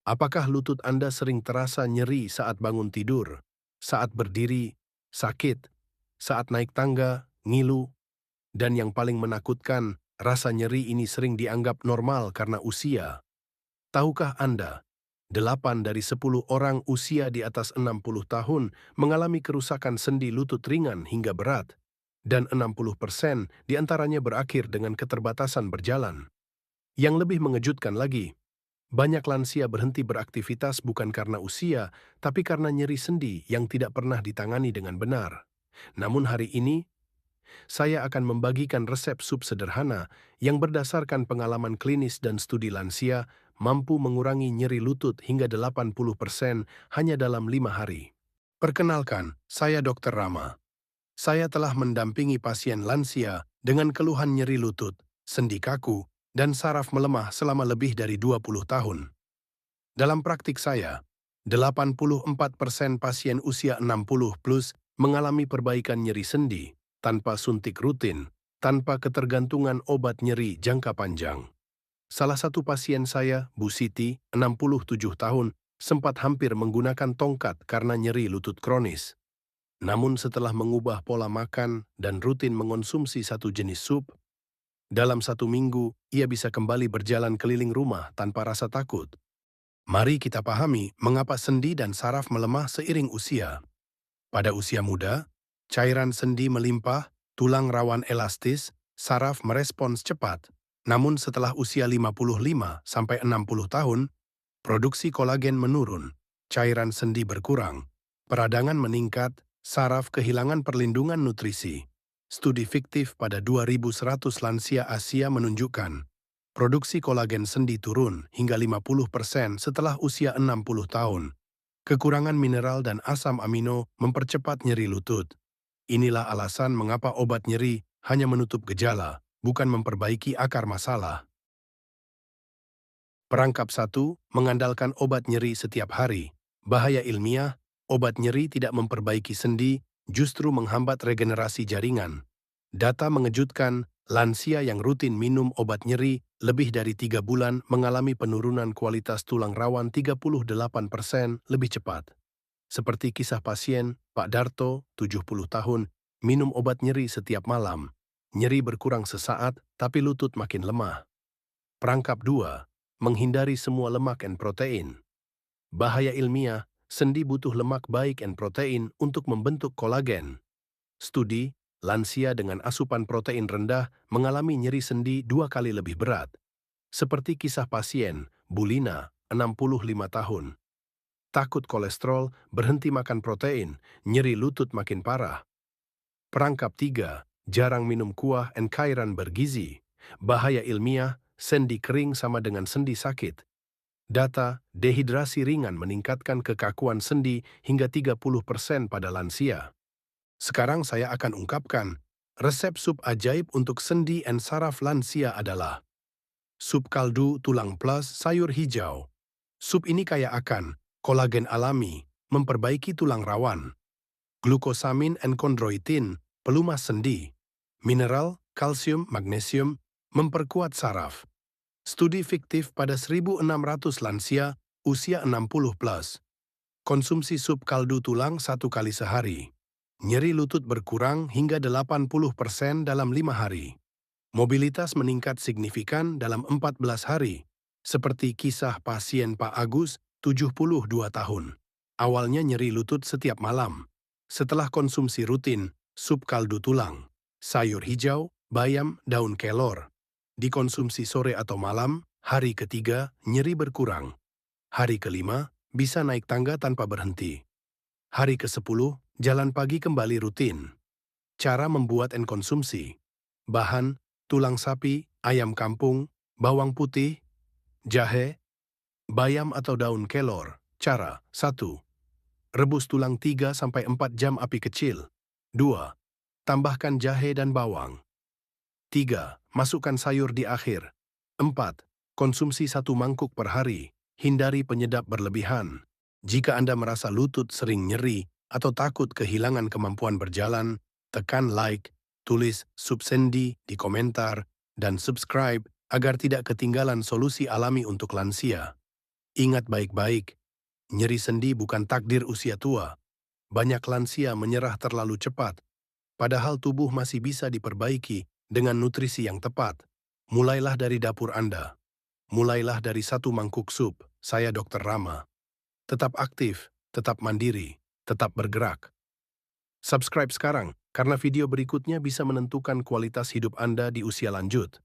Apakah lutut Anda sering terasa nyeri saat bangun tidur, saat berdiri, sakit, saat naik tangga, ngilu, dan yang paling menakutkan, rasa nyeri ini sering dianggap normal karena usia? Tahukah Anda, 8 dari 10 orang usia di atas 60 tahun mengalami kerusakan sendi lutut ringan hingga berat, dan 60% diantaranya berakhir dengan keterbatasan berjalan. Yang lebih mengejutkan lagi, banyak lansia berhenti beraktivitas bukan karena usia, tapi karena nyeri sendi yang tidak pernah ditangani dengan benar. Namun hari ini, saya akan membagikan resep sup sederhana yang berdasarkan pengalaman klinis dan studi lansia mampu mengurangi nyeri lutut hingga 80% hanya dalam 5 hari. Perkenalkan, saya Dr. Rama. Saya telah mendampingi pasien lansia dengan keluhan nyeri lutut, sendi kaku, dan saraf melemah selama lebih dari 20 tahun. Dalam praktik saya, 84% pasien usia 60 plus mengalami perbaikan nyeri sendi tanpa suntik rutin, tanpa ketergantungan obat nyeri jangka panjang. Salah satu pasien saya, Bu Siti, 67 tahun, sempat hampir menggunakan tongkat karena nyeri lutut kronis. Namun setelah mengubah pola makan dan rutin mengonsumsi satu jenis sup, dalam 1 minggu ia bisa kembali berjalan keliling rumah tanpa rasa takut. Mari kita pahami mengapa sendi dan saraf melemah seiring usia. Pada usia muda, cairan sendi melimpah, tulang rawan elastis, saraf merespons cepat. Namun setelah usia 55-60 tahun, produksi kolagen menurun, cairan sendi berkurang, peradangan meningkat, saraf kehilangan perlindungan nutrisi. Studi fiktif pada 2100 lansia Asia menunjukkan produksi kolagen sendi turun hingga 50% setelah usia 60 tahun. Kekurangan mineral dan asam amino mempercepat nyeri lutut. Inilah alasan mengapa obat nyeri hanya menutup gejala, bukan memperbaiki akar masalah. Perangkap 1, mengandalkan obat nyeri setiap hari. Bahaya ilmiah, obat nyeri tidak memperbaiki sendi, justru menghambat regenerasi jaringan. Data mengejutkan, lansia yang rutin minum obat nyeri lebih dari 3 bulan mengalami penurunan kualitas tulang rawan 38% lebih cepat. Seperti kisah pasien Pak Darto, 70 tahun, minum obat nyeri setiap malam. Nyeri berkurang sesaat, tapi lutut makin lemah. Perangkap 2, menghindari semua lemak dan protein. Bahaya ilmiah, sendi butuh lemak baik dan protein untuk membentuk kolagen. Studi, lansia dengan asupan protein rendah mengalami nyeri sendi 2 kali lebih berat. Seperti kisah pasien, Bulina, 65 tahun. Takut kolesterol, berhenti makan protein, nyeri lutut makin parah. Perangkap 3, jarang minum kuah dan cairan bergizi. Bahaya ilmiah, sendi kering sama dengan sendi sakit. Data, dehidrasi ringan meningkatkan kekakuan sendi hingga 30% pada lansia. Sekarang saya akan ungkapkan, resep sup ajaib untuk sendi dan saraf lansia adalah sup kaldu tulang plus sayur hijau. Sup ini kaya akan kolagen alami, memperbaiki tulang rawan, glukosamin dan kondroitin, pelumas sendi, mineral, kalsium, magnesium, memperkuat saraf. Studi fiktif pada 1.600 lansia usia 60 plus. Konsumsi sup kaldu tulang 1 kali sehari. Nyeri lutut berkurang hingga 80% dalam 5 hari. Mobilitas meningkat signifikan dalam 14 hari. Seperti kisah pasien Pak Agus, 72 tahun. Awalnya nyeri lutut setiap malam. Setelah konsumsi rutin, sup kaldu tulang, sayur hijau, bayam, daun kelor, dikonsumsi sore atau malam, hari ketiga, nyeri berkurang. Hari kelima, bisa naik tangga tanpa berhenti. Hari ke-10, jalan pagi kembali rutin. Cara membuat dan konsumsi. Bahan, tulang sapi, ayam kampung, bawang putih, jahe, bayam atau daun kelor. Cara, 1. Rebus tulang 3-4 jam api kecil. 2. Tambahkan jahe dan bawang. 3. Masukkan sayur di akhir. 4. Konsumsi 1 mangkuk per hari. Hindari penyedap berlebihan. Jika Anda merasa lutut sering nyeri atau takut kehilangan kemampuan berjalan, tekan like, tulis sup sendi di komentar, dan subscribe agar tidak ketinggalan solusi alami untuk lansia. Ingat baik-baik, nyeri sendi bukan takdir usia tua. Banyak lansia menyerah terlalu cepat, padahal tubuh masih bisa diperbaiki dengan nutrisi yang tepat. Mulailah dari dapur Anda. Mulailah dari satu mangkuk sup. Saya Dr. Rama. Tetap aktif, tetap mandiri, tetap bergerak. Subscribe sekarang, karena video berikutnya bisa menentukan kualitas hidup Anda di usia lanjut.